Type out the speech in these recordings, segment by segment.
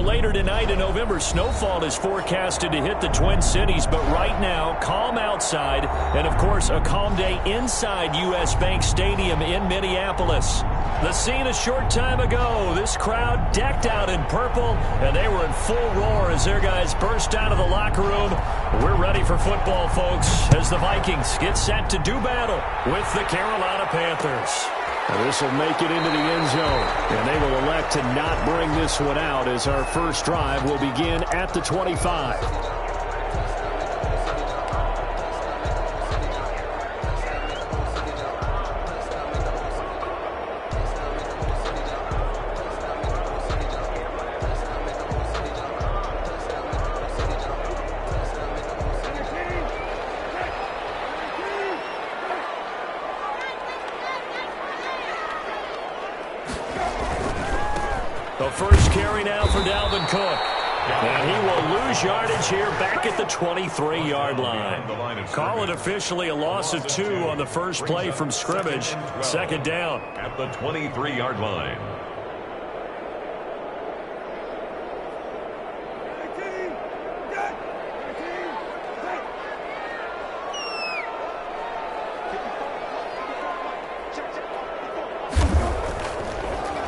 So later tonight in November, snowfall is forecasted to hit the Twin Cities, but right now, calm outside, and of course, a calm day inside U.S. Bank Stadium in Minneapolis. The scene a short time ago, this crowd decked out in purple, and they were in full roar as their guys burst out of the locker room. We're ready for football, folks, as the Vikings get set to do battle with the Carolina Panthers. This will make it into the end zone, and they will elect to not bring this one out as our first drive will begin at the 25. The first carry now for Dalvin Cook. And he will lose yardage here back at the 23-yard line. Call it officially a loss of 2 on the first play from scrimmage. Second down. At the 23-yard line.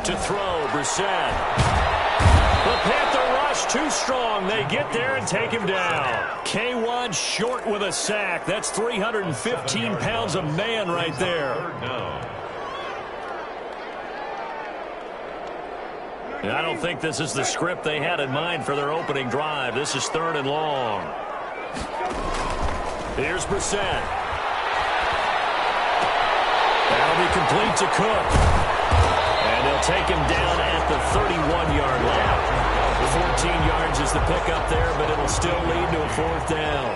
To throw, Brissett. The Panther rush too strong. They get there and take him down. K1 short with a sack. That's 315 pounds of man right there. And I don't think this is the script they had in mind for their opening drive. This is 3rd and long. Here's Brissett. That'll be complete to Cook. And they'll take him down at the 31-yard line. 14 yards is the pickup there, but it'll still lead to a 4th down.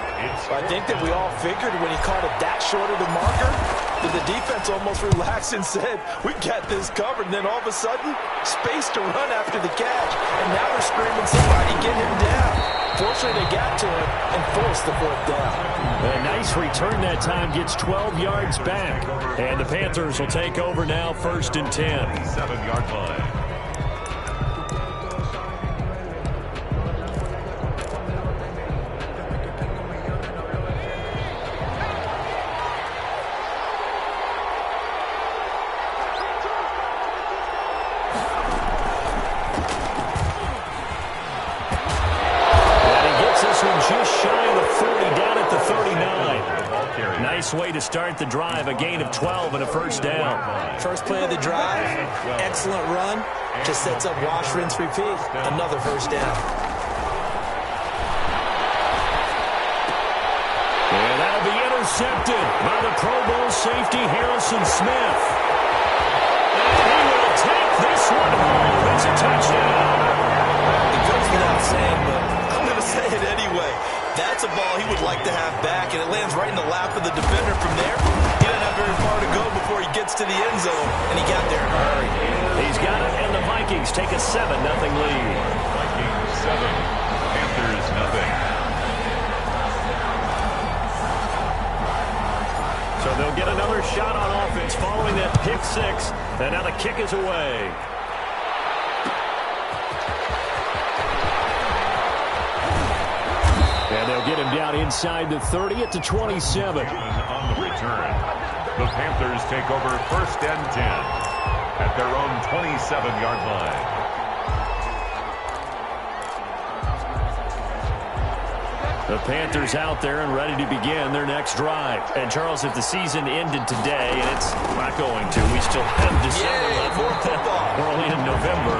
I think that we all figured when he called it that short of the marker, that the defense almost relaxed and said, we got this covered. And then all of a sudden, space to run after the catch. And now they're screaming, somebody get him down. Fortunately, they got to him and forced the 4th down. A nice return that time, gets 12 yards back. And the Panthers will take over now, 1st and 10. 7-yard line. Nice way to start the drive, a gain of 12 and a 1st down. First play of the drive, excellent run, just sets up wash, rinse, repeat. Another 1st down. And that'll be intercepted by the Pro Bowl safety Harrison Smith. And he will take this one home. It's a touchdown. It goes without saying, but I'm going to say it anyway. That's a ball he would like to have back, and it lands right in the lap of the defender from there. He doesn't have very far to go before he gets to the end zone, and he got there in a hurry. He's got it, and the Vikings take a 7-0 lead. Vikings 7, Panthers nothing. So they'll get another shot on offense following that pick 6, and now the kick is away. And they'll get him down inside the 30 at the 27. On the return, the Panthers take over 1st and 10 at their own 27-yard line. The Panthers out there and ready to begin their next drive. And, Charles, if the season ended today, and it's not going to, we still have December left. We're only in November.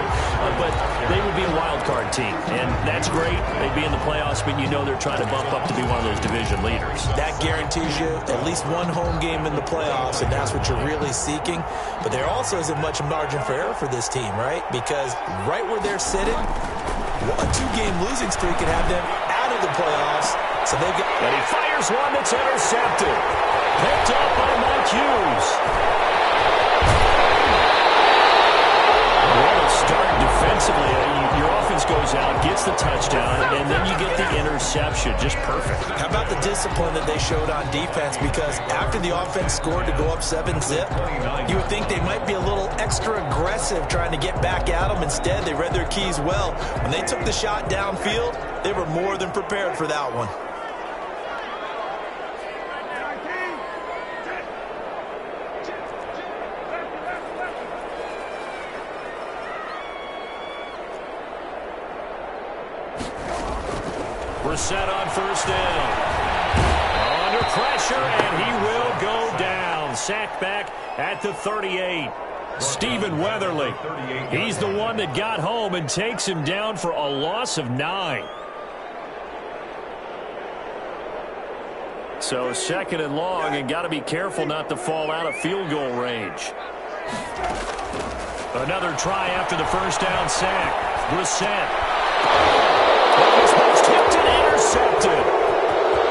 But they would be a wild card team. And that's great. They'd be in the playoffs, but you know they're trying to bump up to be one of those division leaders. That guarantees you at least one home game in the playoffs, and that's what you're really seeking. But there also isn't much margin for error for this team, right? Because right where they're sitting, a 2-game losing streak could have them out of the playoffs. So they've got. And he fires one that's intercepted. Picked up by Mike Hughes. What a start defensively. Your offense goes out, gets the touchdown, and then you get the interception. execution, just perfect. How about the discipline that they showed on defense? Because after the offense scored to go up 7-zip, you would think they might be a little extra aggressive trying to get back at them. Instead, they read their keys well. When they took the shot downfield, they were more than prepared for that one. Set on first down. Under pressure, and he will go down. Sacked back at the 38. Stephen Weatherly. He's the one that got home and takes him down for a loss of 9. So second and long, and got to be careful not to fall out of field goal range. Another try after the first down sack. Brissett. Almost tipped and intercepted.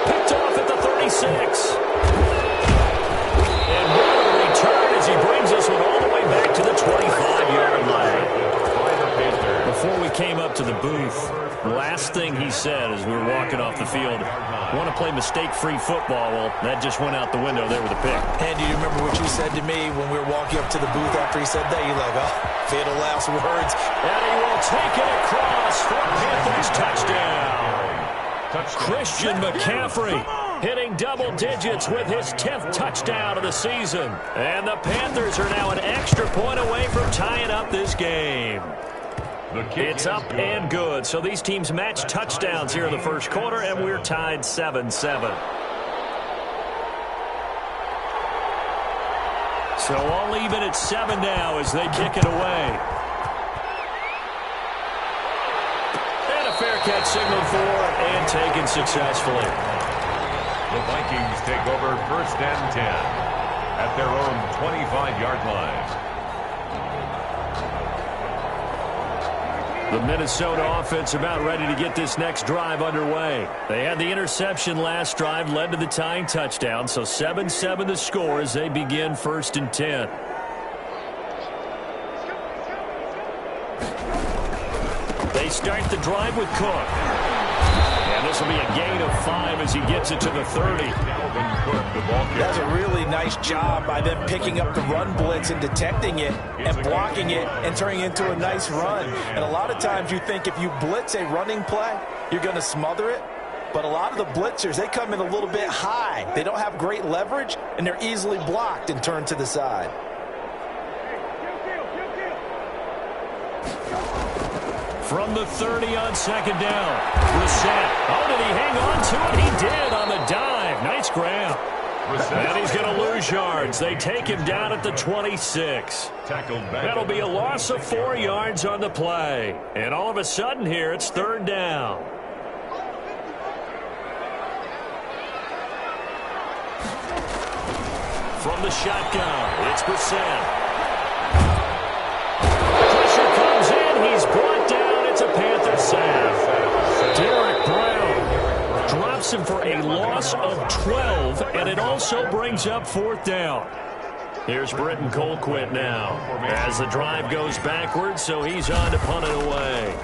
Picked off at the 36. And what a return as he brings us one all the way back to the 25-yard line. Before we came up to the booth, last thing he said as we were walking off the field, want to play mistake-free football. Well, that just went out the window there with a pick. And do you remember what you said to me when we were walking up to the booth after he said that? You're like, oh, fatal last words. And he will take it across for Panthers touchdown. Christian McCaffrey hitting double digits with his 10th touchdown of the season. And the Panthers are now an extra point away from tying up this game. It's up and good. So these teams match touchdowns here in the first quarter, and we're tied 7-7. So all even at 7 now as they kick it away. And a fair catch signaled for and taken successfully. The Vikings take over first and 10 at their own 25-yard line. The Minnesota offense about ready to get this next drive underway. They had the interception last drive, led to the tying touchdown, so 7-7 the score as they begin first and 10. They start the drive with Cook. And this will be a gain of 5 as he gets it to the 30. That's a really nice job by them picking up the run blitz and detecting it and blocking it and turning it into a nice run. And a lot of times you think if you blitz a running play, you're going to smother it. But a lot of the blitzers, they come in a little bit high. They don't have great leverage, and they're easily blocked and turned to the side. From the 30 on second down. Brissett. Oh, did he hang on to it? He did on the dive. Nice grab. And he's going to lose yards. They take him down at the 26. That'll be a loss of 4 yards on the play. And all of a sudden here, it's third down. From the shotgun, it's Brissett. Pressure comes in. He's brought down. It's a Panther sack. Derek Brown drops him for a loss of 12, and it also brings up fourth down. Here's Britton Colquitt now as the drive goes backwards, so he's on to punt it away.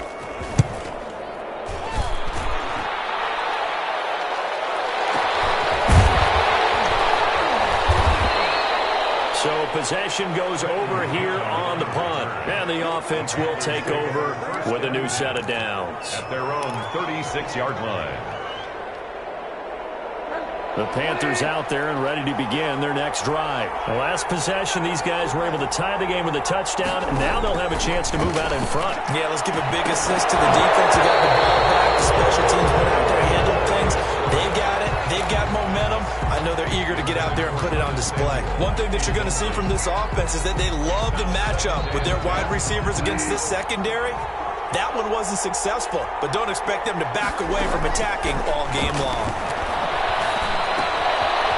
So possession goes over here on the punt. And the offense will take over with a new set of downs. At their own 36-yard line. The Panthers out there and ready to begin their next drive. The last possession, these guys were able to tie the game with a touchdown, and now they'll have a chance to move out in front. Yeah, let's give a big assist to the defense who got the ball back. The special teams went out there and handled things. They've got it. They've got momentum. I know they're eager to get out there and put it on display. One thing that you're going to see from this offense is that they love the matchup with their wide receivers against this secondary. That one wasn't successful, but don't expect them to back away from attacking all game long.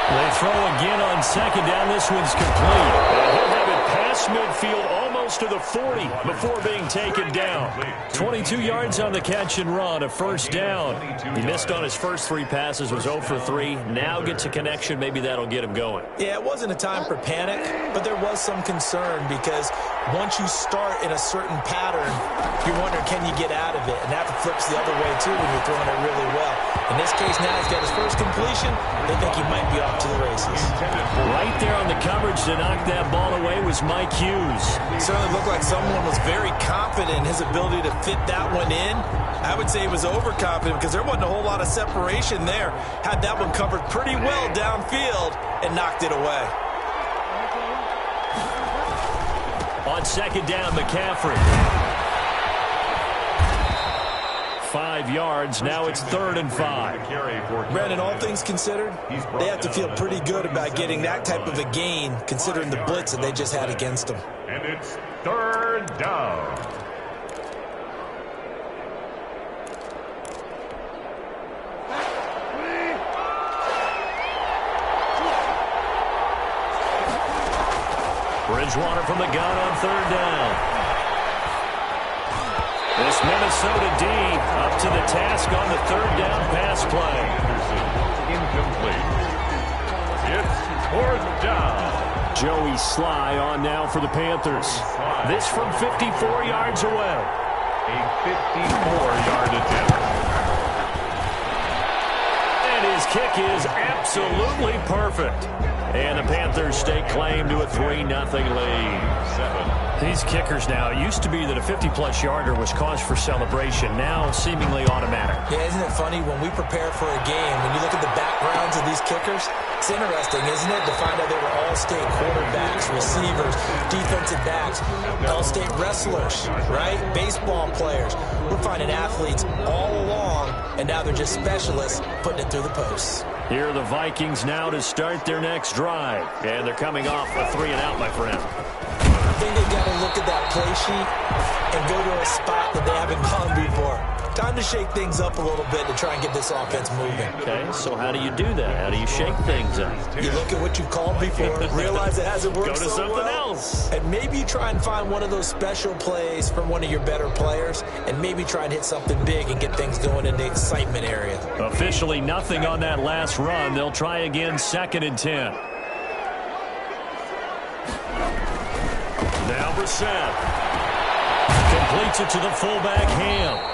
They throw again on second down. This one's complete. And he'll have it past midfield almost to the 40 before being taken down. 22 yards on the catch and run, a first down. He missed on his first 3 passes, was 0 for 3. Now gets a connection. Maybe that'll get him going. Yeah, it wasn't a time for panic, but there was some concern because once you start in a certain pattern, you're wondering, can you get out of it? And that flips the other way, too, when you're throwing it really well. In this case, now he's got his first completion. They think he might be off to the races. Right there on the coverage to knock that ball away was Mike Hughes. It certainly looked like someone was very confident in his ability to fit that one in. I would say he was overconfident because there wasn't a whole lot of separation there. Had that one covered pretty well downfield and knocked it away. On second down, McCaffrey. 5 yards. Now it's 3rd and 5. Brandon, all things considered, they have to feel pretty good about getting that type of a gain considering the blitz that they just had against them. And it's 3rd down. Bridgewater from the gun on 3rd down. This Minnesota D up to the task on the 3rd down pass play. Incomplete. It's 4th down. Joey Sly on now for the Panthers. This from 54 yards away. A 54-yard attempt. And his kick is absolutely perfect. And the Panthers stake claim to a 3-0 lead. These kickers now, it used to be that a 50-plus yarder was cause for celebration. Now seemingly automatic. Yeah, isn't it funny when we prepare for a game, when you look at the backgrounds of these kickers, it's interesting, isn't it, to find out they were all-state quarterbacks, receivers, defensive backs, all-state wrestlers, right? Baseball players. We're finding athletes all along, and now they're just specialists putting it through the posts. Here are the Vikings now to start their next drive. And they're coming off a 3-and-out, my friend. I think they've got to look at that play sheet and go to a spot that they haven't gone before. Time to shake things up a little bit to try and get this offense moving. Okay, so how do you do that? How do you shake things up? You look at what you called before, realize it hasn't worked Go to so something well, else. and maybe you try and find one of those special plays from one of your better players, and maybe try and hit something big and get things going in the excitement area. Officially nothing on that last run. They'll try again 2nd and 10. Now Brissett completes it to the fullback Ham.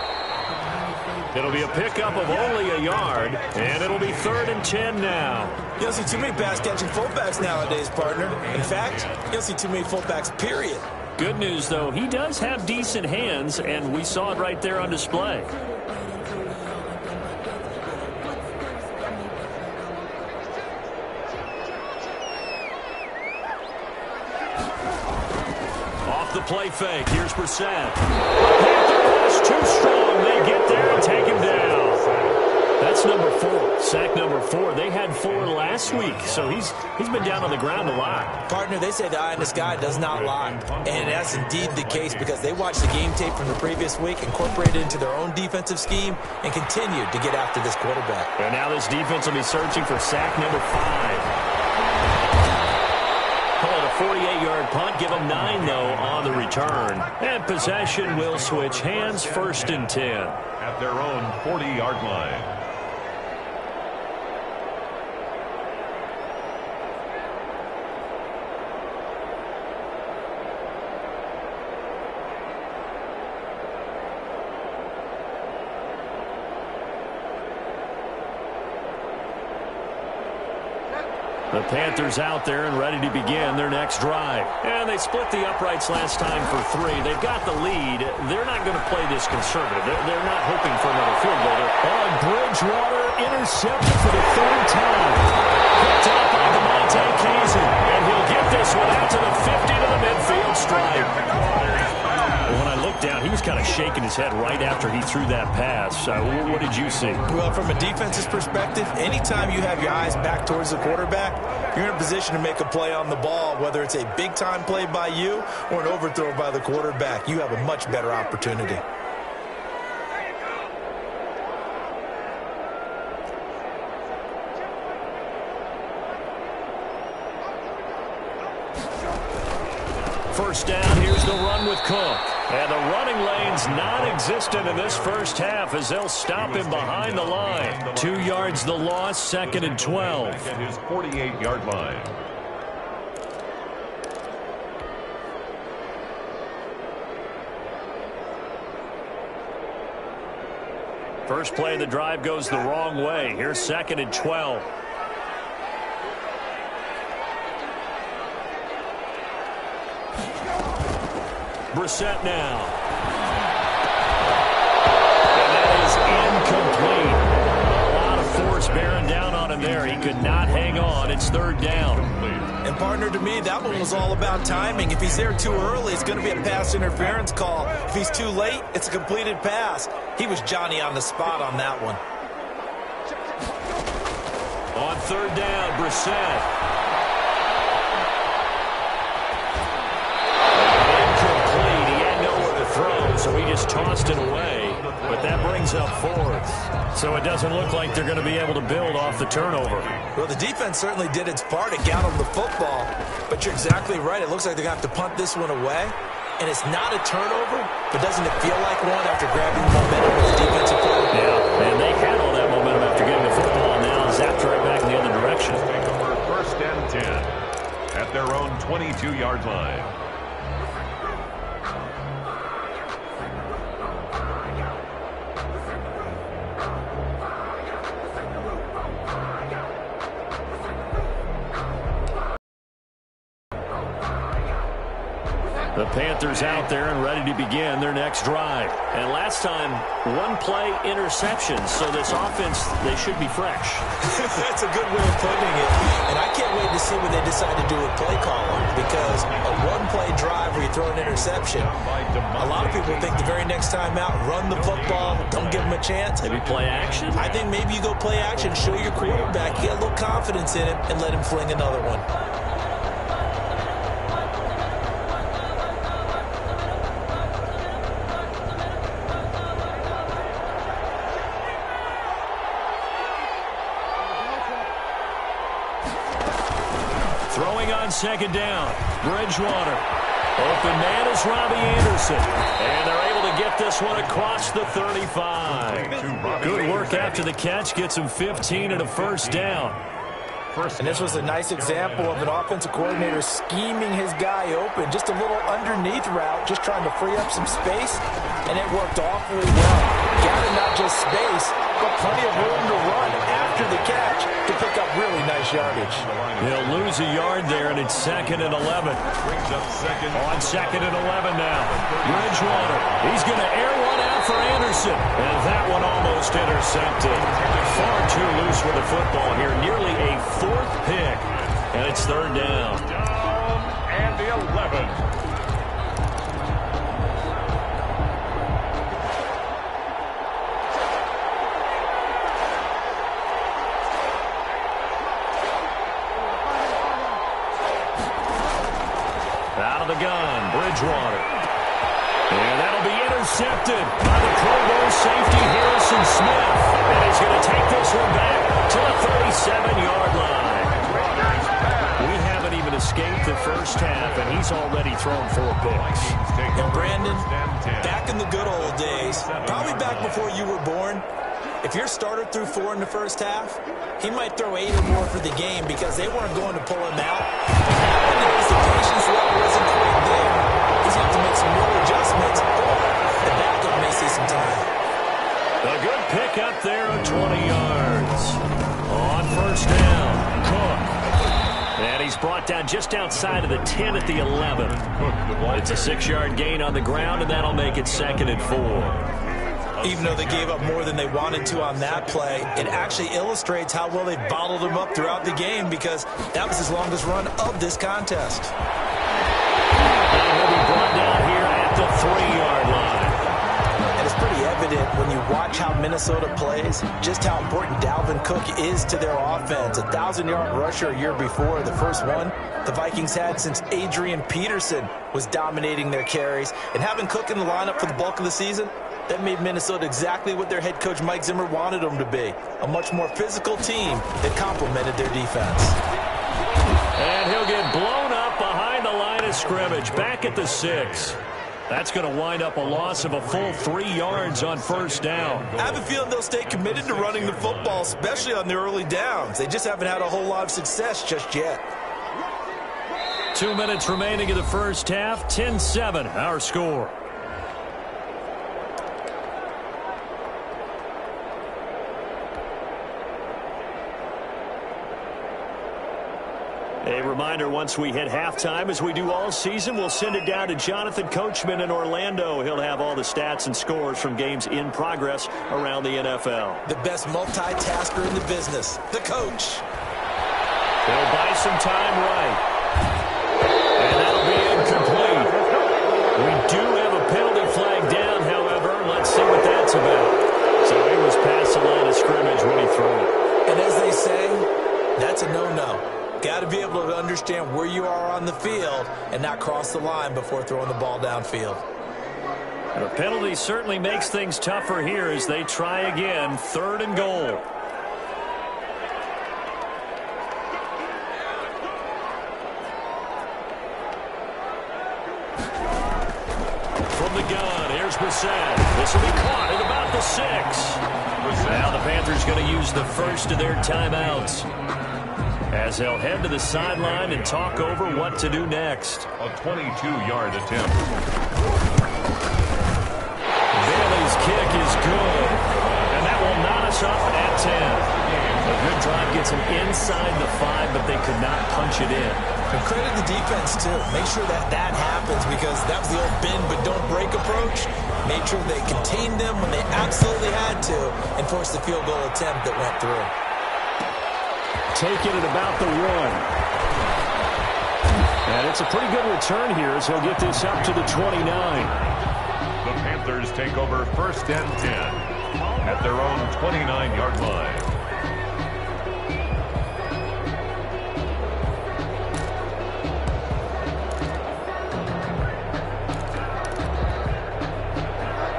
It'll be a pickup of only a yard, and it'll be 3rd and 10 now. You don't see too many pass-catching fullbacks nowadays, partner. In fact, you don't see too many fullbacks, period. Good news, though, he does have decent hands, and we saw it right there on display. Off the play fake, here's Brissett. Panthers too strong. They get there and take him down. That's number 4. Sack number 4. They had 4 last week, so he's been down on the ground a lot. Partner, they say the eye in the sky does not lie. And that's indeed the case because they watched the game tape from the previous week, incorporated it into their own defensive scheme, and continued to get after this quarterback. And now this defense will be searching for sack number 5. Call it a 48-yard punt. Give them 9, though, on the return. And possession will switch hands, 1st and 10. At their own 40-yard line. The Panthers out there and ready to begin their next drive. And they split the uprights last time for 3. They've got the lead. They're not going to play this conservative. They're not hoping for another field goal. On Bridgewater, intercepted for the 3rd time. Picked up by DeMonte Kazin. And he'll get this one out to the 50 to the midfield stripe. When I looked down, he was kind of shaking his head right after he threw that pass. What did you see? Well, from a defense's perspective, anytime you have your eyes back towards the quarterback, you're in a position to make a play on the ball, whether it's a big-time play by you or an overthrow by the quarterback. You have a much better opportunity. First down, here's the run with Cook. And the running lane's non-existent in this first half as they'll stop him behind the line. 2 yards the loss, 2nd and 12. At his 48-yard line. First play of the drive goes the wrong way. Here's 2nd and 12. Brissett now. And that is incomplete. A lot of force bearing down on him there. He could not hang on. It's 3rd down. And partner, to me, that one was all about timing. If he's there too early, it's going to be a pass interference call. If he's too late, it's a completed pass. He was Johnny on the spot on that one. On 3rd down, Brissett. Incomplete. He had nowhere to throw, so he just tossed it away. But that brings up 4th. So it doesn't look like they're going to be able to build off the turnover. Well, the defense certainly did its part. It got them the football. But you're exactly right. It looks like they're going to have to punt this one away. And it's not a turnover, but doesn't it feel like one after grabbing the momentum with the defensive play? Yeah, and they had all that momentum after getting the football, and now zapped right back in the other direction. Take over 1st and 10 at their own 22-yard line. The Panthers out there and ready to begin their next drive. And last time, 1-play interception. So this offense, they should be fresh. That's a good way of putting it. And I can't wait to see what they decide to do with play calling. Because a 1-play drive where you throw an interception, a lot of people think the very next time out, run the football, don't give them a chance. Maybe play action? I think maybe you go play action, show your quarterback, get a little confidence in him, and let him fling another one. Throwing on 2nd down. Bridgewater. Open man is Robbie Anderson. And they're able to get this one across the 35. Good work after the catch. Gets him 15 and a 1st down. And this was a nice example of an offensive coordinator scheming his guy open. Just a little underneath route, just trying to free up some space. And it worked awfully well. Gathered not just space, but plenty of room to run after the catch to pick up really nice yardage. He'll lose a yard there, and it's 2nd and 11. Brings up 2nd. On 2nd and 11 now. Bridgewater. He's going to air one out for Anderson. And that one almost intercepted. Far too loose with the football here. Nearly a 4th pick. And it's 3rd down. Down and the 11. Out of the gun, Bridgewater. And that'll be intercepted by the Pro Bowl safety, Harrison Smith. And he's going to take this one back to the 37-yard line. We haven't even escaped the first half, and he's already thrown 4 picks. And Brandon, back in the good old days, probably back before you were born, if your starter threw 4 in the first half, he might throw 8 or more for the game because they weren't going to pull him out. Nowadays, the patience level isn't quite there. He's going to have to make some real adjustments, or the backup may see some time. A good pick up there of 20 yards. On 1st down, Cook. And he's brought down just outside of the 10 at the 11. It's a 6-yard gain on the ground, and that'll make it 2nd and 4. Even though they gave up more than they wanted to on that play, it actually illustrates how well they bottled him up throughout the game because that was his longest run of this contest. And he'll be brought down here at the 3-yard line. And it's pretty evident when you watch how Minnesota plays, just how important Dalvin Cook is to their offense. A 1,000-yard rusher a year before, the first one the Vikings had since Adrian Peterson was dominating their carries. And having Cook in the lineup for the bulk of the season, that made Minnesota exactly what their head coach Mike Zimmer wanted them to be. A much more physical team that complemented their defense. And he'll get blown up behind the line of scrimmage, back at the 6. That's going to wind up a loss of a full 3 yards on 1st down. I have a feeling they'll stay committed to running the football, especially on the early downs. They just haven't had a whole lot of success just yet. 2 minutes remaining in the first half, 10-7 our score. A reminder, once we hit halftime, as we do all season, we'll send it down to Jonathan Coachman in Orlando. He'll have all the stats and scores from games in progress around the NFL. The best multitasker in the business, the coach. They'll buy some time right. And that'll be incomplete. We do have a penalty flag down, however. Let's see what that's about. So he was past the line of scrimmage when he threw it. And as they say, that's a no-no. Got to be able to understand where you are on the field and not cross the line before throwing the ball downfield. The penalty certainly makes things tougher here as they try again. 3rd and goal. From the gun, here's Brissett. This will be caught at about the 6. Now the Panthers going to use the first of their timeouts, as they'll head to the sideline and talk over what to do next. A 22-yard attempt. Bailey's kick is good, and that will knot us up at 10. A good drive gets them inside the 5, but they could not punch it in. And credit the defense, too. Make sure that happens, because that was the old bend but don't break approach. Made sure they contained them when they absolutely had to and forced the field goal attempt that went through. Take it at about the 1. And it's a pretty good return here, so he'll get this up to the 29. The Panthers take over 1st and 10 at their own 29-yard line.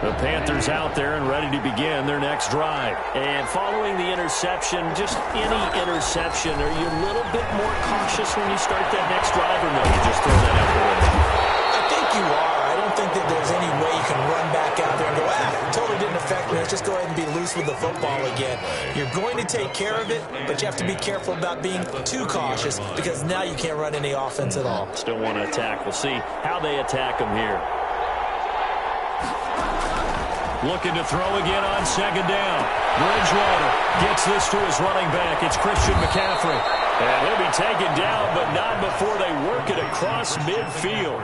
The Panthers out there and ready to begin their next drive. And following the interception, just any interception, are you a little bit more cautious when you start that next drive, or no, you just throw that out the window? I think you are. I don't think that there's any way you can run back out there and go, it totally didn't affect me. Let's just go ahead and be loose with the football again. You're going to take care of it, but you have to be careful about being too cautious, because now you can't run any offense at all. Still want to attack. We'll see how they attack them here. Looking to throw again on 2nd down. Bridgewater gets this to his running back. It's Christian McCaffrey. And he'll be taken down, but not before they work it across midfield.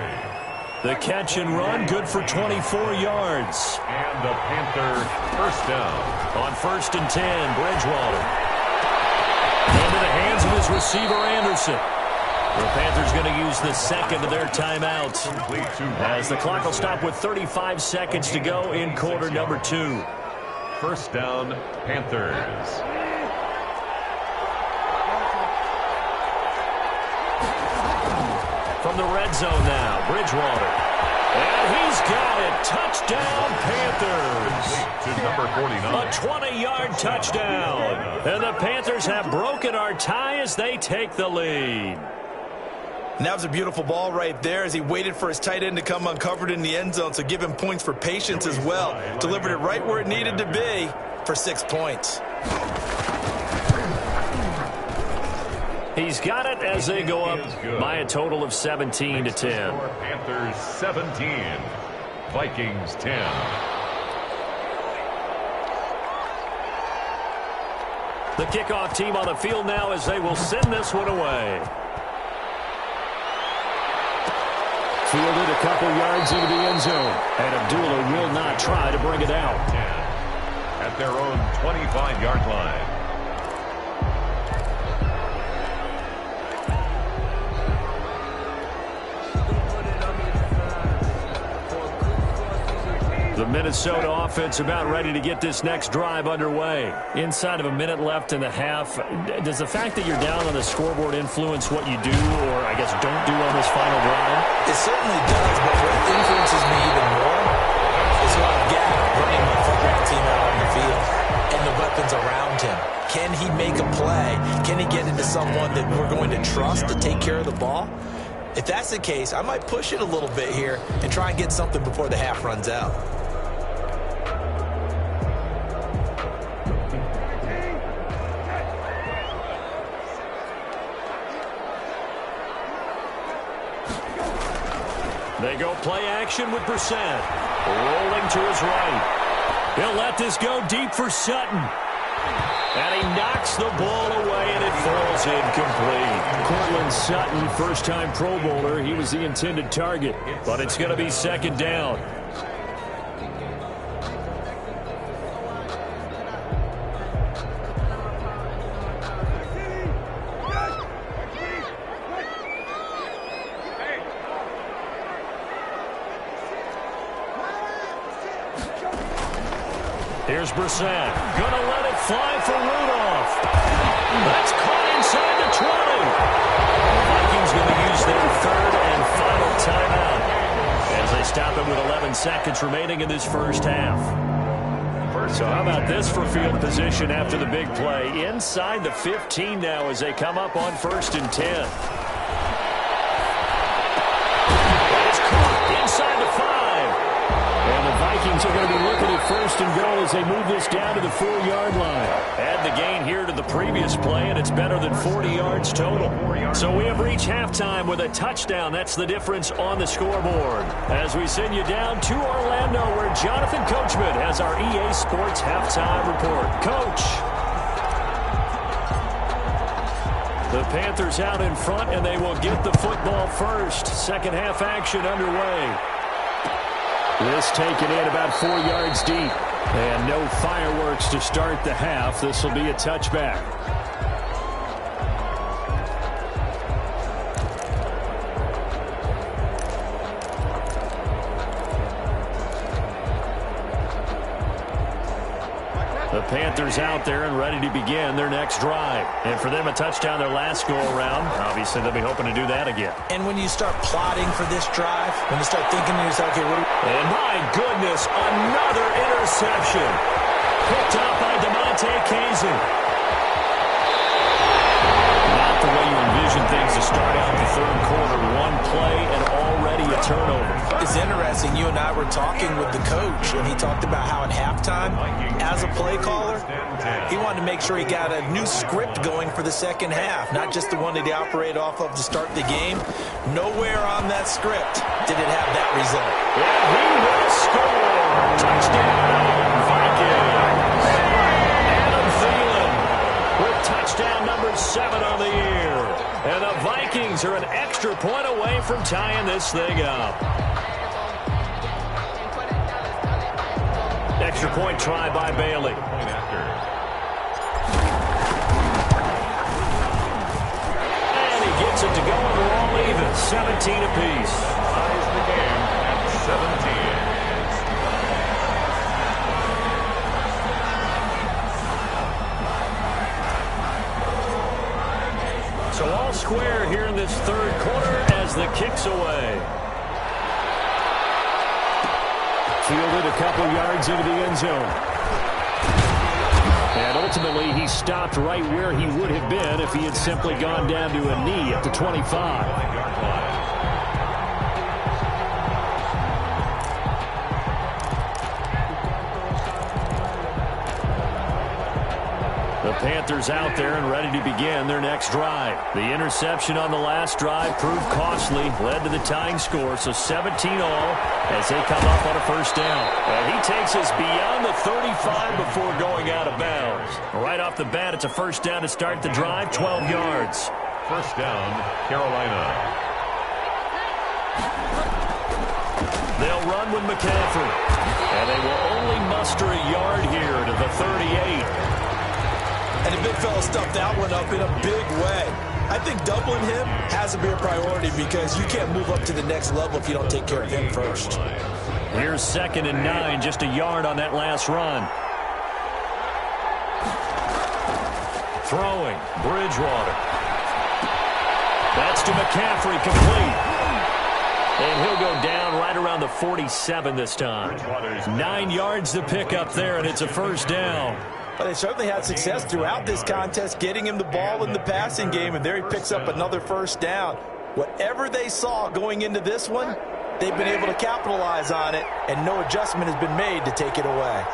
The catch and run, good for 24 yards. And the Panther 1st down. On 1st and 10, Bridgewater. Into the hands of his receiver, Anderson. The Panthers going to use the 2nd of their timeouts, as the clock will stop with 35 seconds to go in quarter number 2. 1st down, Panthers. From the red zone now, Bridgewater. And he's got it. Touchdown, Panthers. To number 49. A 20-yard touchdown. And the Panthers have broken our tie as they take the lead. And that was a beautiful ball right there as he waited for his tight end to come uncovered in the end zone, so give him points for patience as well. Delivered it right where it needed to be for 6 points. He's got it as they go up by a total of 17 to 10. Panthers 17, Vikings 10. The kickoff team on the field now as they will send this one away. Fielded a couple yards into the end zone, and Abdullah will not try to bring it out. At their own 25-yard line. The Minnesota offense about ready to get this next drive underway. Inside of a minute left in the half, does the fact that you're down on the scoreboard influence what you do, or I guess don't do on this final drive? It certainly does, but what influences me even more is what I've got running my football team out on the field and the weapons around him. Can he make a play? Can he get into someone that we're going to trust to take care of the ball? If that's the case, I might push it a little bit here and try and get something before the half runs out. They go play action with Brissett. Rolling to his right. He'll let this go deep for Sutton. And he knocks the ball away, and it falls incomplete. Cortland Sutton, first-time Pro Bowler. He was the intended target. But it's going to be second down. Here's Brissett. Gonna let it fly for Rudolph. That's caught inside the 20. The Vikings going to use their third and final timeout as they stop it with 11 seconds remaining in this first half. So how about this for field position after the big play? Inside the 15 now as they come up on 1st and 10. It's caught inside the 5. And the Vikings are going to be looking at 1st and goal as they move this down to the 4-yard line. Add the gain here to the previous play, and it's better than 40 yards total. So we have reached halftime with a touchdown. That's the difference on the scoreboard. As we send you down to Orlando, where Jonathan Coachman has our EA Sports halftime report. Coach. The Panthers out in front, and they will get the football first. Second half action underway. This taken in about 4 yards deep. And no fireworks to start the half. This will be a touchback. The Panthers out there and ready to begin their next drive. And for them, a touchdown their last go-around. Obviously, they'll be hoping to do that again. And when you start plotting for this drive, when you start thinking to yourself, okay, and my goodness, another interception. Picked up by DeMonte Kazin. Not the way you envision things to start out the third quarter. One play and already a turnover. It's interesting. You and I were talking with the coach, and he talked about how at halftime, as a play caller, he wanted to make sure he got a new script going for the second half, not just the one that he operated off of to start the game. Nowhere on that script did it have that result. And he will score. Touchdown, Vikings. Adam Thielen with touchdown number 7 on the year. And the Vikings are an extra point away from tying this thing up. Extra point try by Bailey. And he gets it to go, and we're all even. 17 apiece. Ties the game at 17. So all square here in this third quarter as the kick's away. Fielded a couple yards into the end zone. And ultimately, he stopped right where he would have been if he had simply gone down to a knee at the 25. The Panthers out there and ready to begin their next drive. The interception on the last drive proved costly, led to the tying score, so 17 all as they come up on a first down. And he takes us beyond the 35 before going out of bounds. Right off the bat, it's a first down to start the drive, 12 yards. First down, Carolina. They'll run with McCaffrey. And they will only muster a yard here to the 38. And the big fella stuffed that one up in a big way. I think doubling him has to be a priority because you can't move up to the next level if you don't take care of him first. Here's 2nd and 9, just a yard on that last run. Throwing, Bridgewater. That's to McCaffrey, complete. And he'll go down right around the 47 this time. 9 yards to pick up there, and it's a first down. But they certainly had success throughout this contest, getting him the ball in the passing game, and there he picks up another first down. Whatever they saw going into this one, they've been able to capitalize on it, and no adjustment has been made to take it away.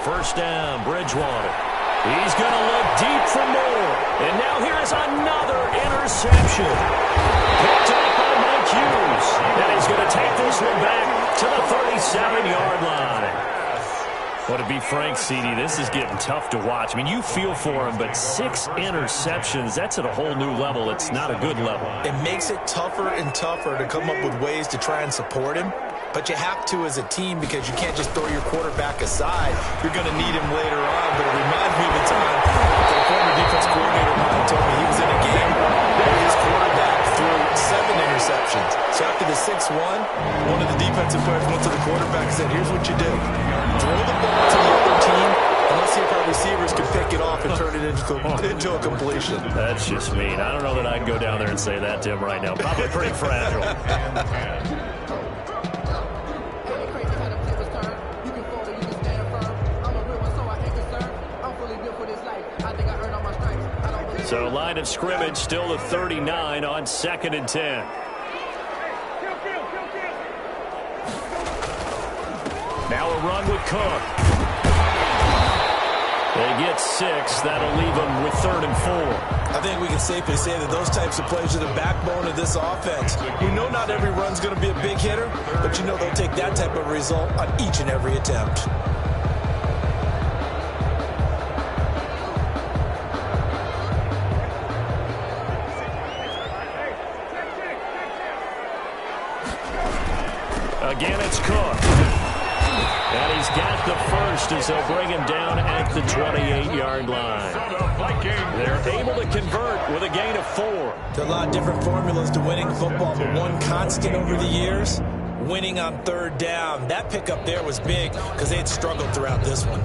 First down, Bridgewater. He's going to look deep for more. And now here is another interception. Picked up by Mike Hughes. And he's going to take this one back to the 37-yard line. Well, to be frank, CD, this is getting tough to watch. I mean, you feel for him, but 6 interceptions, that's at a whole new level. It's not a good level. It makes it tougher and tougher to come up with ways to try and support him. But you have to as a team because you can't just throw your quarterback aside. You're going to need him later on. But it reminds me of a time that a former defense coordinator of mine told me he was in a game where his quarterback threw 7 interceptions. So after the 6-1, one of the defensive players went to the quarterback and said, here's what you do. Throw the ball to the other team, and let's see if our receivers can pick it off and turn it into a completion. That's just mean. I don't know that I can go down there and say that to him right now. Probably pretty fragile. So line of scrimmage still the 39 on 2nd and 10. Now a run with Cook. They get 6. That'll leave them with 3rd and 4. I think we can safely say that those types of plays are the backbone of this offense. You know not every run's going to be a big hitter, but you know they'll take that type of result on each and every attempt. Again, it's Cook. And he's got the first as they'll bring him down at the 28-yard line. They're able to convert with a gain of 4. There are a lot of different formulas to winning football, but one constant over the years, winning on 3rd down. That pickup there was big because they had struggled throughout this one.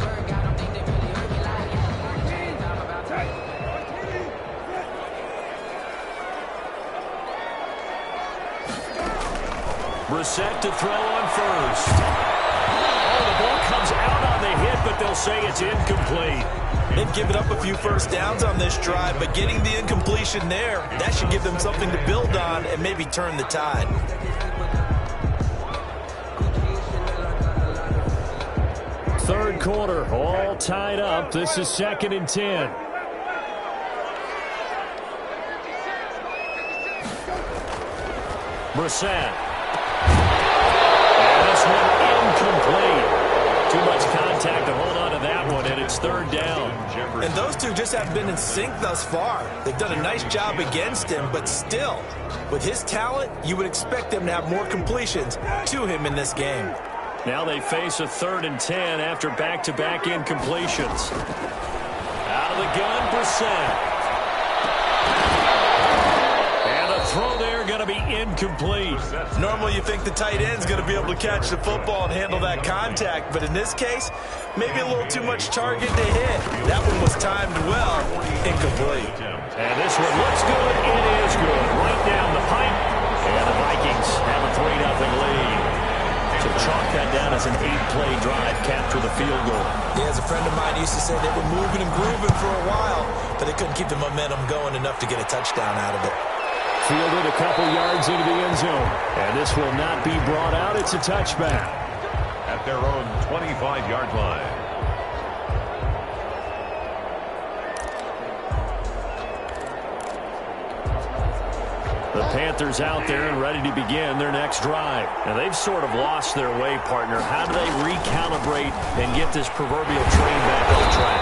Brissett to throw on first. Oh, the ball comes out on the hit, but they'll say it's incomplete. They've given up a few first downs on this drive, but getting the incompletion there, that should give them something to build on and maybe turn the tide. Third quarter, all tied up. This is 2nd and 10. Brissett. And this one incomplete. Too much contact to hold on to that one, and it's 3rd down. And those two just haven't been in sync thus far. They've done a nice job against him, but still, with his talent, you would expect them to have more completions to him in this game. Now they face a 3rd and 10 after back-to-back incompletions. Out of the gun, Brissett. And the throw there going to be incomplete. Normally you think the tight end's going to be able to catch the football and handle that contact, but in this case, maybe a little too much target to hit. That one was timed well, incomplete. And this one looks good. It is good. Right down the pipe. And the Vikings have a 3-0 lead. So chalk that down as an 8-play drive, capture the field goal. Yeah, as a friend of mine used to say, they were moving and grooving for a while, but they couldn't keep the momentum going enough to get a touchdown out of it. Fielded a couple yards into the end zone. And this will not be brought out. It's a touchback. At their own 25-yard line. The Panthers out there and ready to begin their next drive. Now, they've sort of lost their way, partner. How do they recalibrate and get this proverbial train back on track?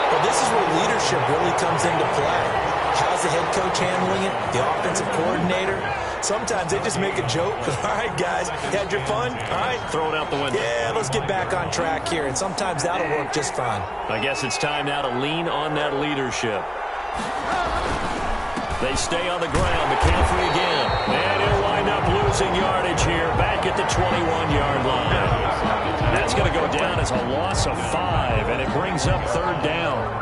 Well, this is where leadership really comes into play. How's the head coach handling it? The offensive coordinator? Sometimes they just make a joke. All right, guys, you had your fun? All right. Throw it out the window. Yeah, let's get back on track here. And sometimes that'll work just fine. I guess it's time now to lean on that leadership. They stay on the ground. McCaffrey again. And he'll wind up losing yardage here back at the 21-yard line. That's going to go down as a loss of 5, and it brings up 3rd down.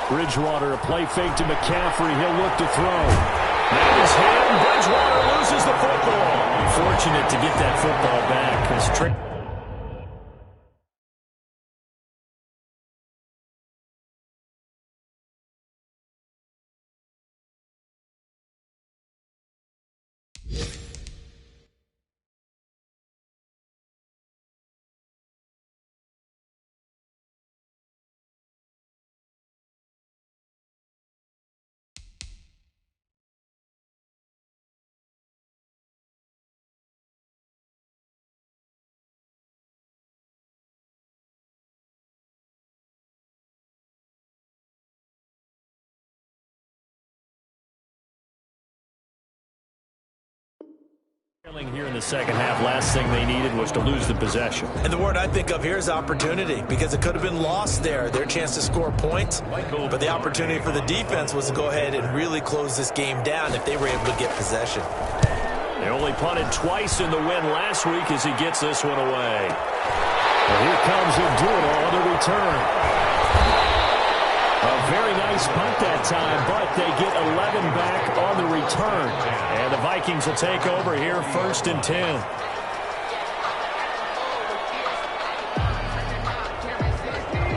Bridgewater, a play fake to McCaffrey. He'll look to throw. That is him. Bridgewater loses the football. Fortunate to get that football back. His trick. Here in the second half, last thing they needed was to lose the possession. And the word I think of here is opportunity, because it could have been lost there. Their chance to score points, but the opportunity for the defense was to go ahead and really close this game down if they were able to get possession. They only punted twice in the win last week as he gets this one away. Well, here comes Abdullah on the return. A very nice punt that time, but they get 11 back on the return. And the Vikings will take over here, 1st and 10.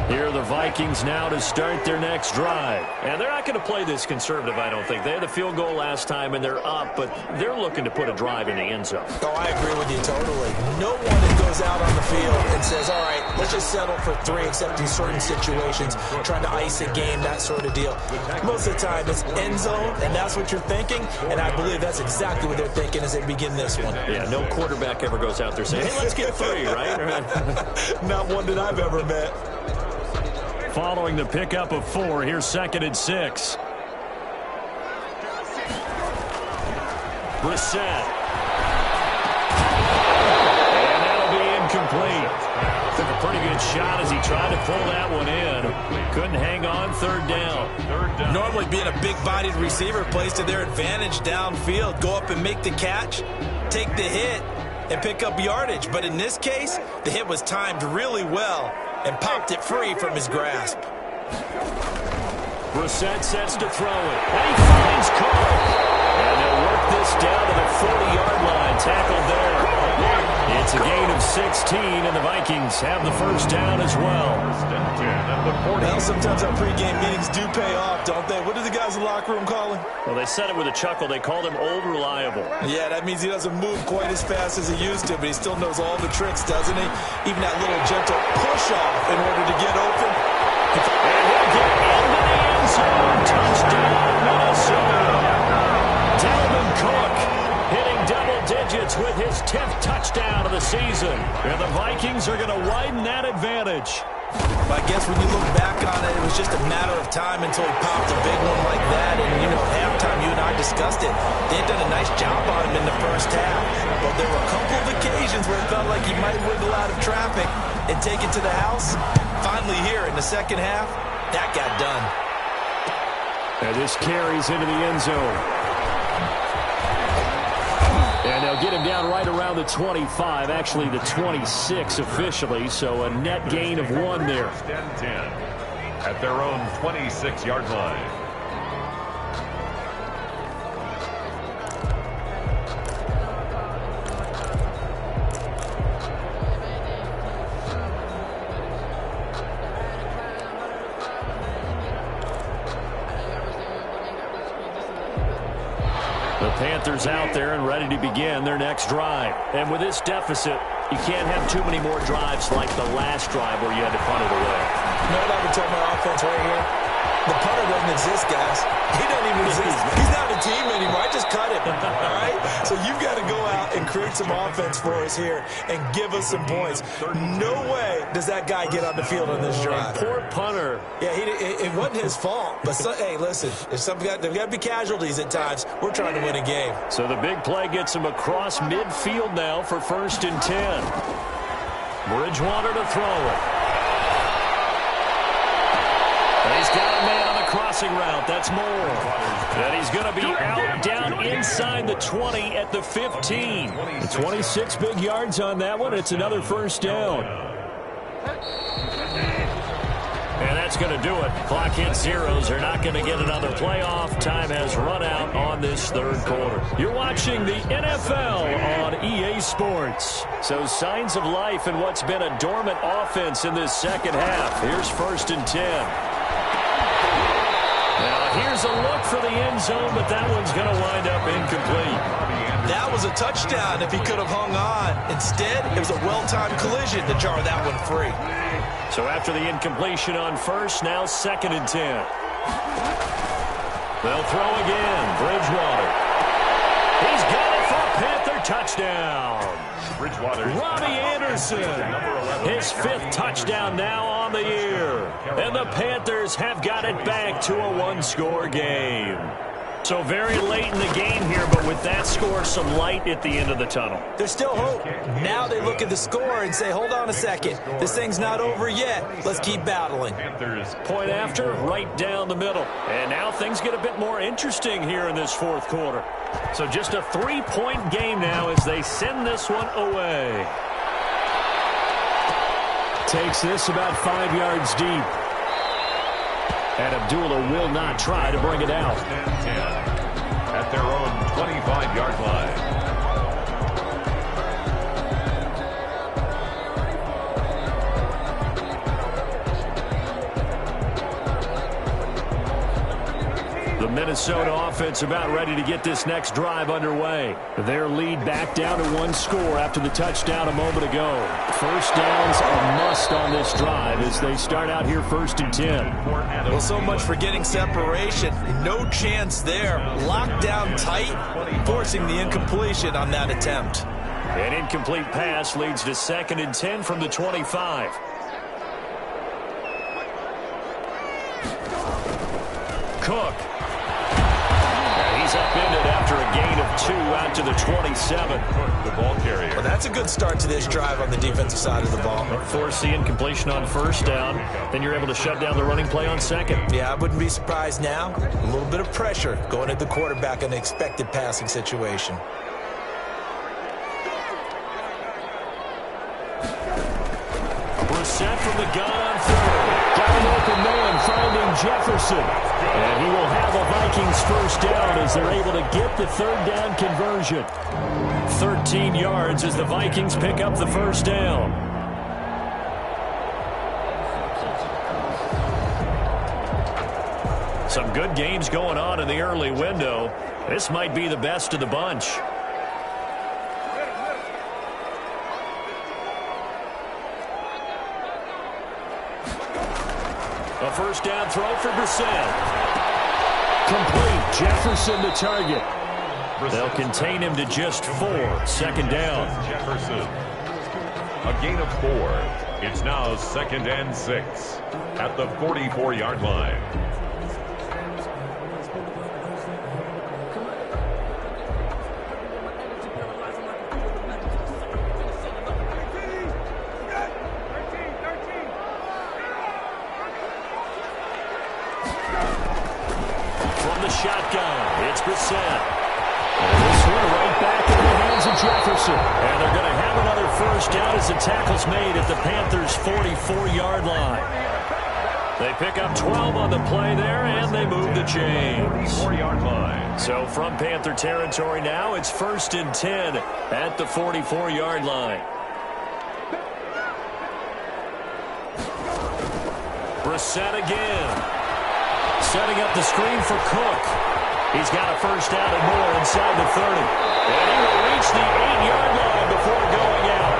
Here are the Vikings now to start their next drive. And they're not going to play this conservative, I don't think. They had a field goal last time, and they're up, but they're looking to put a drive in the end zone. Oh, I agree with you totally. No one that goes out on the field and says, all right, let's just settle for 3, except in certain situations, trying to ice a game, that sort of deal. Most of the time, it's end zone, and that's what you're thinking, and I believe that's exactly what they're thinking as they begin this one. Yeah, no quarterback ever goes out there saying, hey, let's get 3, right? Not one that I've ever met. Following the pickup of 4, here's 2nd and 6. Brissett. And that'll be incomplete. Took a pretty good shot as he tried to pull that one in. Couldn't hang on, 3rd down. Normally being a big-bodied receiver plays to their advantage downfield. Go up and make the catch, take the hit, and pick up yardage. But in this case, the hit was timed really well and popped it free from his grasp. Brissett sets to throw it. And he finds Cook. And they'll work this down to the 40-yard line. Tackled there. It's a gain of 16, and the Vikings have the 1st down as well. Well, sometimes our pregame meetings do pay off, don't they? What do the guys in the locker room call him? Well, they said it with a chuckle. They called him Old Reliable. Yeah, that means he doesn't move quite as fast as he used to, but he still knows all the tricks, doesn't he? Even that little gentle push-off in order to get open. And he'll get into the end zone. Touchdown, Minnesota. Dalvin Cook hitting double digits with his 10th touchdown of the season. And the Vikings are going to widen that advantage. I guess when you look back on it, it was just a matter of time until he popped a big one like that. And, you know, at halftime, you and I discussed it. They had done a nice job on him in the first half. But there were a couple of occasions where it felt like he might wiggle out of traffic and take it to the house. Finally here in the second half, that got done. And this carries into the end zone. And they'll get him down right around the 25, actually the 26 officially, so a net gain of 1 there. 10 at their own 26-yard line. The Panthers out there and ready to begin their next drive. And with this deficit, you can't have too many more drives like the last drive where you had to punt it away. You know what I would tell my offense right here? The punter doesn't exist, guys. He doesn't even exist. He's not a team anymore. I just cut him, all right? So you've got to go out and create some offense for us here and give us some points. No way does that guy get on the field on this drive. Poor punter. Yeah, it wasn't his fault. But, hey, listen, if there's got to be casualties at times. We're trying to win a game. So the big play gets him across midfield now for 1st and 10. Bridgewater to throw it. And he's got a man on the crossing route. That's Moore. And he's going to be out down inside the 20 at the 15. The 26 big yards on that one. It's another 1st down. And that's going to do it. Clock hits zeros. They're not going to get another playoff. Time has run out on this 3rd quarter. You're watching the NFL on EA Sports. So signs of life in what's been a dormant offense in this second half. Here's 1st and 10. Now here's a look for the end zone, but that one's going to wind up incomplete. That was a touchdown if he could have hung on. Instead, it was a well-timed collision to jar that one free. So after the incompletion on 1st, now 2nd and 10. They'll throw again. Bridgewater. He's got it for a Panther touchdown. Robbie Anderson, his 5th touchdown now on the year. And the Panthers have got it back to a 1-score game. So very late in the game here, but with that score, some light at the end of the tunnel. There's still hope. Now they look at the score and say, hold on a second. This thing's not over yet. Let's keep battling. Point after, right down the middle. And now things get a bit more interesting here in this fourth quarter. So just a 3-point game now as they send this one away. Takes this about 5 yards deep. And Abdullah will not try to bring it out. 10 at their own 25-yard line. The Minnesota offense about ready to get this next drive underway. Their lead back down to 1 score after the touchdown a moment ago. First down's a must on this drive as they start out here 1st and 10. Well, so much for getting separation. No chance there. Locked down tight, forcing the incompletion on that attempt. An incomplete pass leads to 2nd and 10 from the 25. Cook. He's upended after a gain of 2 out to the 27. The ball carrier. Well, that's a good start to this drive on the defensive side of the ball. Force the incompletion on 1st down. Then you're able to shut down the running play on 2nd. Yeah, I wouldn't be surprised now. A little bit of pressure going at the quarterback in an expected passing situation. Brissett from the gun on 3rd. Got an open man finding Jefferson. And he will have a Vikings first down as they're able to get the 3rd down conversion. 13 yards as the Vikings pick up the first down. Some good games going on in the early window. This might be the best of the bunch. A first down throw for Brissett. Complete. Jefferson the target. They'll contain him to just 4. 2nd down. Jefferson. A gain of 4. It's now 2nd and 6 at the 44-yard line. Shotgun. It's Brissett. And this one right back into the hands of Jefferson. And they're going to have another first down as the tackle's made at the Panthers' 44-yard line. They pick up 12 on the play there, and they move the chains. 44-yard line. So from Panther territory now, it's 1st and 10 at the 44-yard line. Brissett again. Setting up the screen for Cook. He's got a first down and more inside the 30. And he will reach the 8-yard line before going out.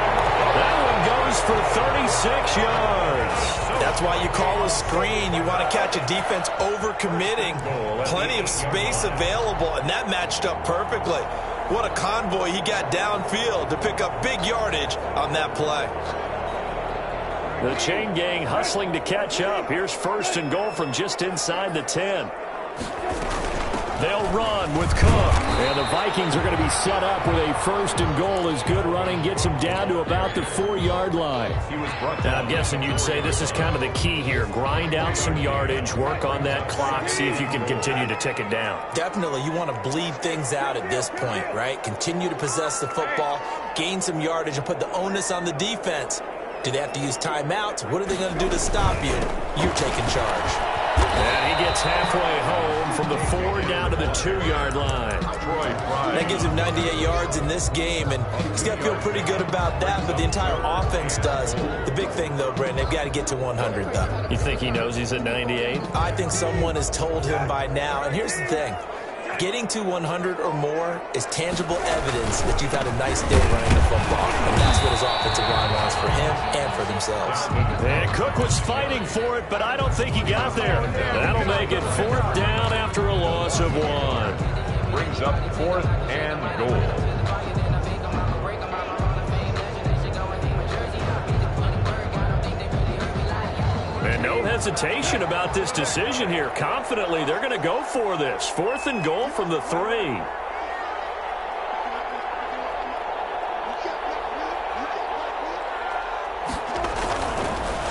That one goes for 36 yards. That's why you call a screen. You want to catch a defense overcommitting. Plenty of space available, and that matched up perfectly. What a convoy he got downfield to pick up big yardage on that play. The chain gang hustling to catch up. Here's 1st and goal from just inside the 10. They'll run with Cook. And the Vikings are going to be set up with a 1st and goal as good running gets them down to about the 4-yard line. And I'm guessing you'd say this is kind of the key here. Grind out some yardage, work on that clock, see if you can continue to tick it down. Definitely, you want to bleed things out at this point, right? Continue to possess the football, gain some yardage, and put the onus on the defense. Do they have to use timeouts? What are they going to do to stop you? You're taking charge. And he gets halfway home from the 4 down to the 2-yard line. That gives him 98 yards in this game, and he's got to feel pretty good about that, but the entire offense does. The big thing, though, Brandon, they've got to get to 100, though. You think he knows he's at 98? I think someone has told him by now, and here's the thing. Getting to 100 or more is tangible evidence that you've had a nice day running the football, and that's what his offensive line wants for him and for themselves. And Cook was fighting for it, but I don't think he got there. That'll make it 4th down after a loss of 1. Brings up 4th and goal. And No hesitation about this decision here. Confidently, they're going to go for this. 4th and goal from the 3.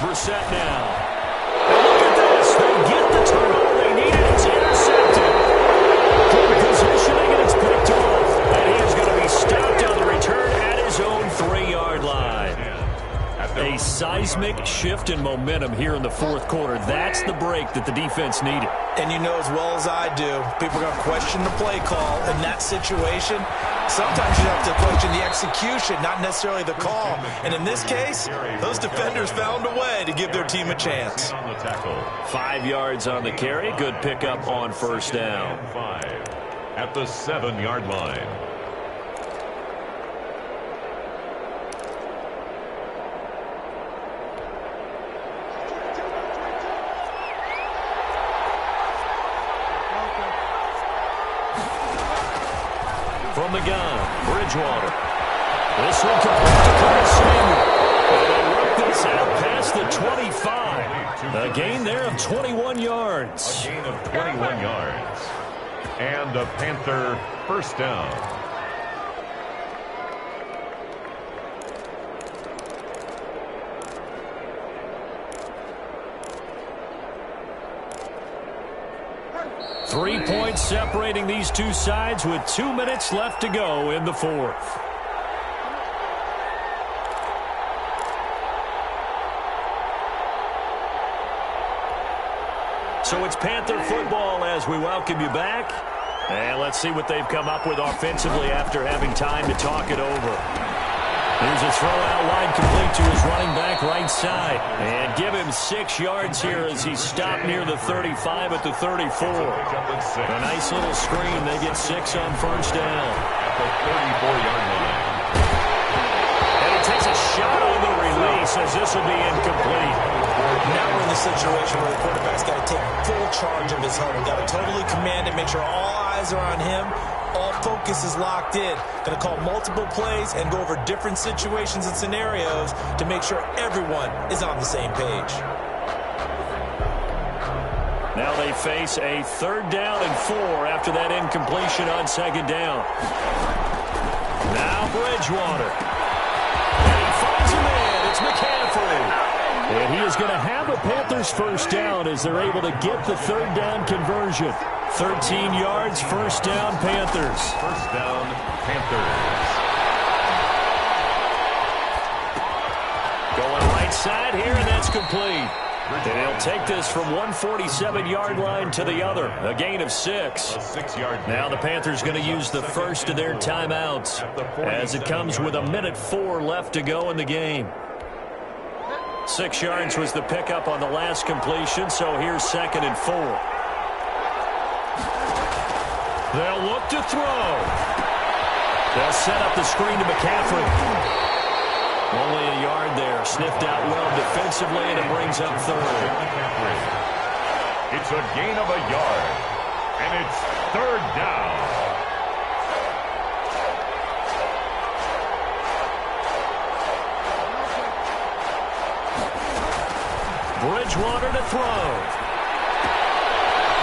Brissett now. And look at this. They get the turnover they needed. It's intercepted. Good positioning, and it's picked off. And he is going to be stopped on the return at his own 3-yard line. A seismic shift in momentum here in the 4th quarter. That's the break that the defense needed. And you know as well as I do, people are going to question the play call in that situation. Sometimes you have to question the execution, not necessarily the call. And in this case, those defenders found a way to give their team a chance. 5 yards on the carry. Good pickup on 1st down. 5 at the 7-yard line. From the gun, Bridgewater. This one complete to Curtis Samuel. And they work this out past the 25. A gain there of 21 yards. A gain of 21 yards. And a Panther 1st down. Three points separating these two sides with 2 minutes left to go in the 4th. So it's Panther football as we welcome you back. And let's see what they've come up with offensively after having time to talk it over. Here's a throw out wide complete to his running back right side. And give him 6 yards here as he stopped near the 35 at the 34. A nice little screen. They get 6 on 1st down. At the 34-yard line. And he takes a shot on the release as this will be incomplete. Now we're in the situation where the quarterback's got to take full charge of his home. Got to totally command it, make sure all eyes are on him. All focus is locked in. Going to call multiple plays and go over different situations and scenarios to make sure everyone is on the same page. Now they face a 3rd down and 4 after that incompletion on 2nd down. Now Bridgewater. And he finds a man. It's McCaffrey. And he is going to have a Panthers 1st down as they're able to get the 3rd down conversion. 13 yards, 1st down, Panthers. 1st down, Panthers. Going right side here, and that's complete. And he'll take this from 147-yard line to the other. A gain of 6. A 6-yard. Now the Panthers going to use the first of their timeouts as it comes with 1:04 left to go in the game. 6 yards was the pickup on the last completion, so here's 2nd and 4. They'll look to throw. They'll set up the screen to McCaffrey. Only a yard there. Sniffed out well defensively, and it brings up 3rd. It's a gain of a yard, and it's 3rd down. Bridgewater to throw.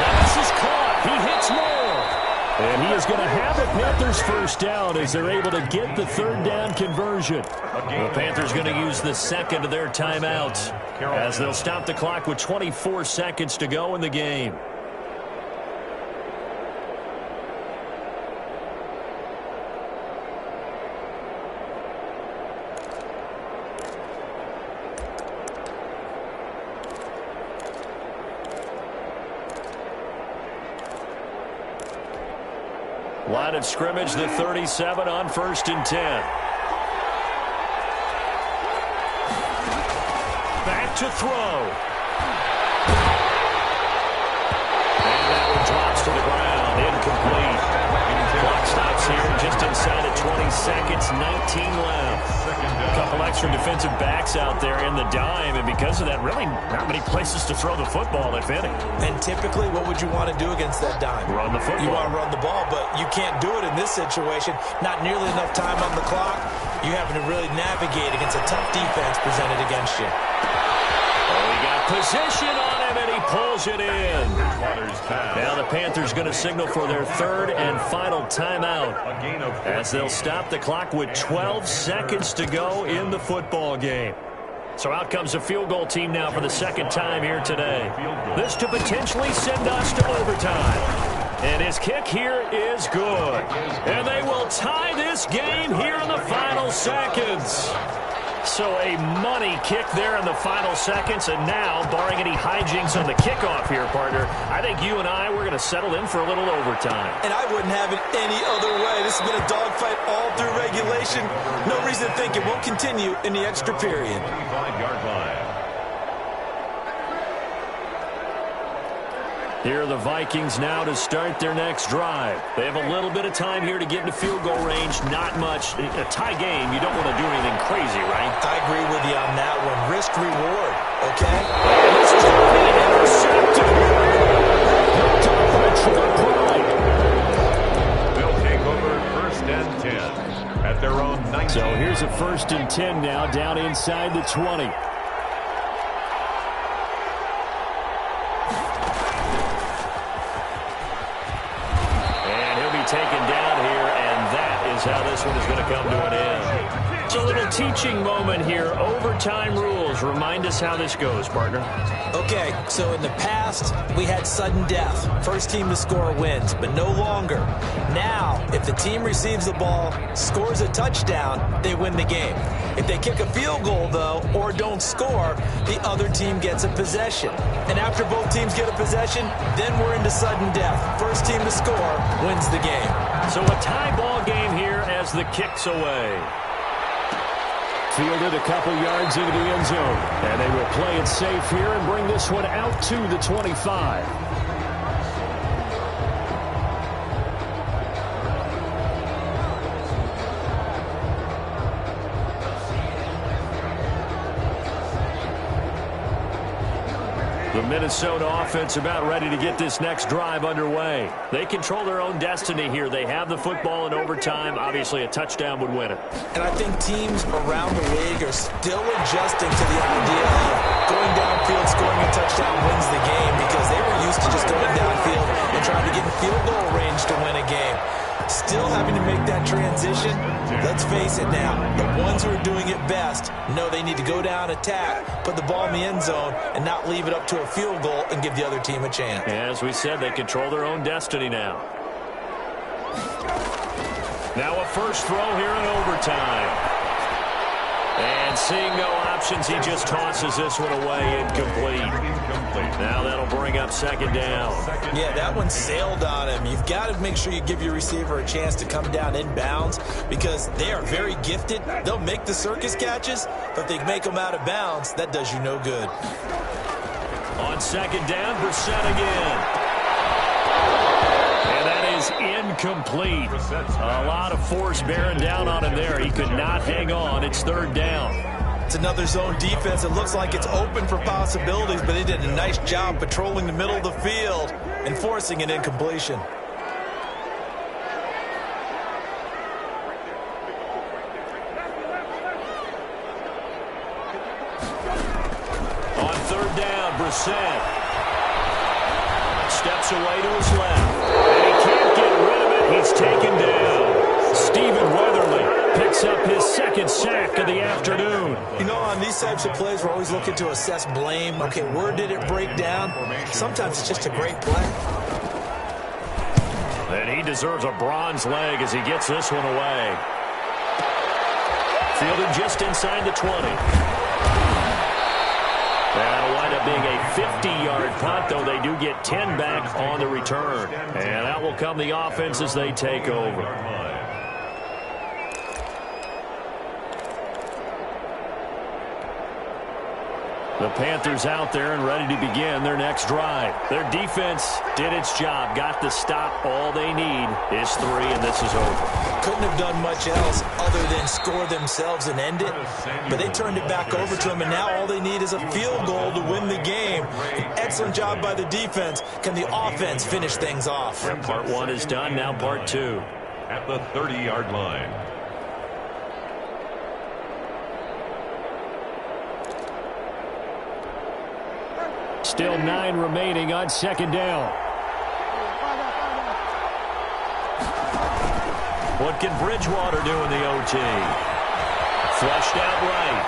Now this is caught. He hits more. And he is going to have a Panthers 1st down as they're able to get the 3rd down conversion. The Panthers going to use the 2nd of their timeouts as they'll stop the clock with 24 seconds to go in the game. Line of scrimmage, the 37 on 1st and 10. Back to throw. And that one drops to the ground. Incomplete. Clock stops here just inside of 20 seconds. 19 left. A couple extra defensive backs out there in the dime, and because of that, really not many places to throw the football, if any. And typically, what would you want to do against that dime? Run the football. You want to run the ball, but you can't do it in this situation. Not nearly enough time on the clock. You having to really navigate against a tough defense presented against you. Oh, he got position on him, and he pulls it in. Now the Panthers going to signal for their third and final timeout as they'll stop the clock with 12 seconds to go in the football game. So out comes the field goal team now for the second time here today. This to potentially send us to overtime. And his kick here is good. And they will tie this game here in the final seconds. So a money kick there in the final seconds. And now, barring any hijinks on the kickoff here, partner, I think you and I, we're going to settle in for a little overtime. And I wouldn't have it any other way. This has been a dogfight all through regulation. No reason to think it won't continue in the extra period. 25-yard line. Here are the Vikings now to start their next drive. They have a little bit of time here to get into field goal range. Not much. A tie game, you don't want to do anything crazy, right? I agree with you on that one. Risk reward, okay? This is intercepted. They'll take over first and 10 at their own 19. So here's a first and 10 now, down inside the 20. Taken down here, and that is how this one is going to come to an end. It's a little teaching moment here. Overtime rules. Remind us how this goes, partner. Okay, so in the past, we had sudden death. First team to score wins, but no longer. Now, if the team receives the ball, scores a touchdown, they win the game. If they kick a field goal, though, or don't score, the other team gets a possession. And after both teams get a possession, then we're into sudden death. First team to score wins the game. So a tie ball game here as the kick's away. Fielded a couple yards into the end zone. And they will play it safe here and bring this one out to the 25. The Minnesota offense about ready to get this next drive underway. They control their own destiny here. They have the football in overtime. Obviously, a touchdown would win it. And I think teams around the league are still adjusting to the idea of going downfield, scoring a touchdown wins the game, because they were used to just going downfield and trying to get in field goal range to win a game. Still having to make that transition. Let's face it now, the ones who are doing it best know they need to go down, attack, put the ball in the end zone, and not leave it up to a field goal and give the other team a chance. As we said, they control their own destiny now. Now a first throw here in overtime. And seeing no options, he just tosses this one away, incomplete. Now that'll bring up second down. Yeah, that one sailed on him. You've got to make sure you give your receiver a chance to come down inbounds, because they are very gifted. They'll make the circus catches, but if they make them out of bounds, that does you no good. On second down, Brissett again. And that is incomplete. A lot of force bearing down on him there. He could not hang on. It's third down. It's another zone defense. It looks like it's open for possibilities, but they did a nice job patrolling the middle of the field and forcing an incompletion. On third down, Brissett steps away to his left. And he can't get rid of it. He's taken down. Stephen Weatherly picks up his second sack of the afternoon. You know, on these types of plays, we're always looking to assess blame. Okay, where did it break down? Sometimes it's just a great play. And he deserves a bronze leg as he gets this one away. Fielded just inside the 20. That'll wind up being a 50-yard punt, though they do get 10 back on the return. And that will come the offense as they take over. The Panthers out there and ready to begin their next drive. Their defense did its job, got the stop. All they need is 3, and this is over. Couldn't have done much else other than score themselves and end it, but they turned it back over to them, and now all they need is a field goal to win the game. An excellent job by the defense. Can the offense finish things off? Part 1 is done, now part 2. At the 30-yard line. Still 9 remaining on second down. What can Bridgewater do in the OT? Flushed out right.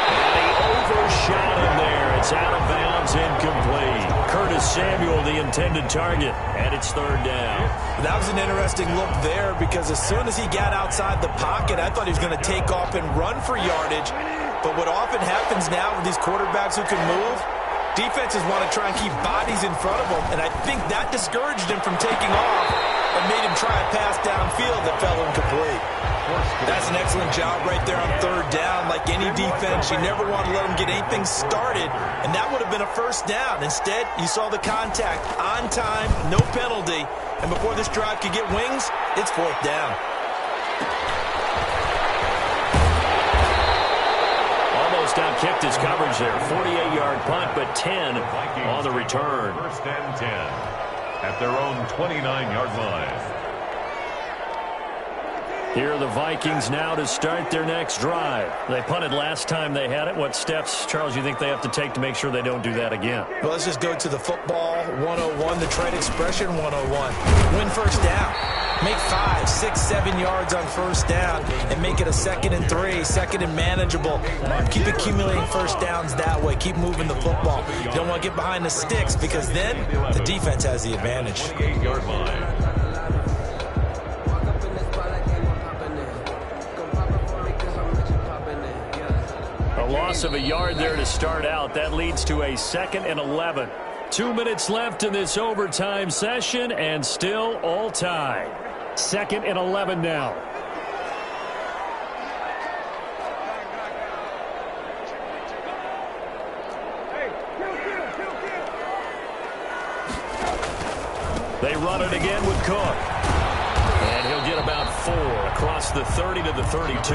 And he overshot him there. It's out of bounds, incomplete. Curtis Samuel, the intended target, and it's third down. That was an interesting look there because as soon as he got outside the pocket, I thought he was going to take off and run for yardage. But what often happens now with these quarterbacks who can move, defenses want to try and keep bodies in front of them, and I think that discouraged him from taking off and made him try a pass downfield that fell incomplete. That's an excellent job right there on third down. Like any defense, you never want to let them get anything started, and that would have been a first down. Instead, you saw the contact on time, no penalty, and before this drive could get wings, it's fourth down. Almost out-kicked his coverage there. 48-yard punt, but 10 on the return. First and 10 at their own 29-yard line. Here are the Vikings now to start their next drive. They punted last time they had it. What steps, Charles, you think they have to take to make sure they don't do that again? Well, let's just go to the football 101, the trade expression 101. Win first down. Make 5, 6, 7 yards on first down and make it a 2nd and 3, 2nd and manageable. Keep accumulating first downs that way. Keep moving the football. You don't want to get behind the sticks because then the defense has the advantage. 28-yard line. A loss of a yard there to start out. That leads to a 2nd and 11. 2 minutes left in this overtime session, and still all tied. 2nd and 11 now. They run it again with Cook. And he'll get about 4 across the 30 to the 32.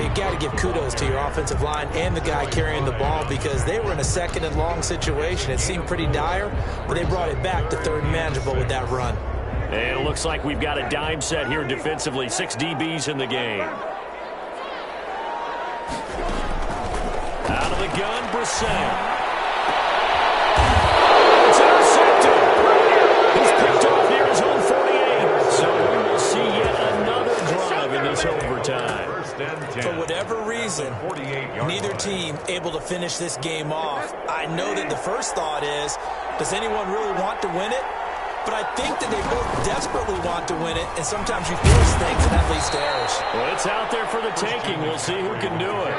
You got to give kudos to your offensive line and the guy carrying the ball because they were in a 2nd and long situation. It seemed pretty dire, but they brought it back to 3rd and manageable with that run. And it looks like we've got a dime set here defensively. 6 DBs in the game. Out of the gun, Brissett. It's intercepted. He's picked off near his own 48. So we will see yet another drive in this overtime. For whatever reason, neither team able to finish this game off. I know that the first thought is, does anyone really want to win it? But I think that they both desperately want to win it, and sometimes you force things, and that leads to errors. Well, it's out there for the taking. We'll see who can do it.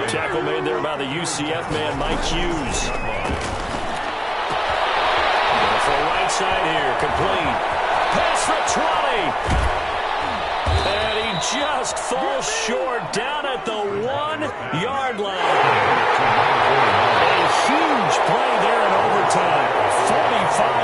Tackle made there by the UCF man, Mike Hughes. For right side here, complete. Pass for 20. And he just falls short down at the 1-yard line. A huge play there in overtime. 45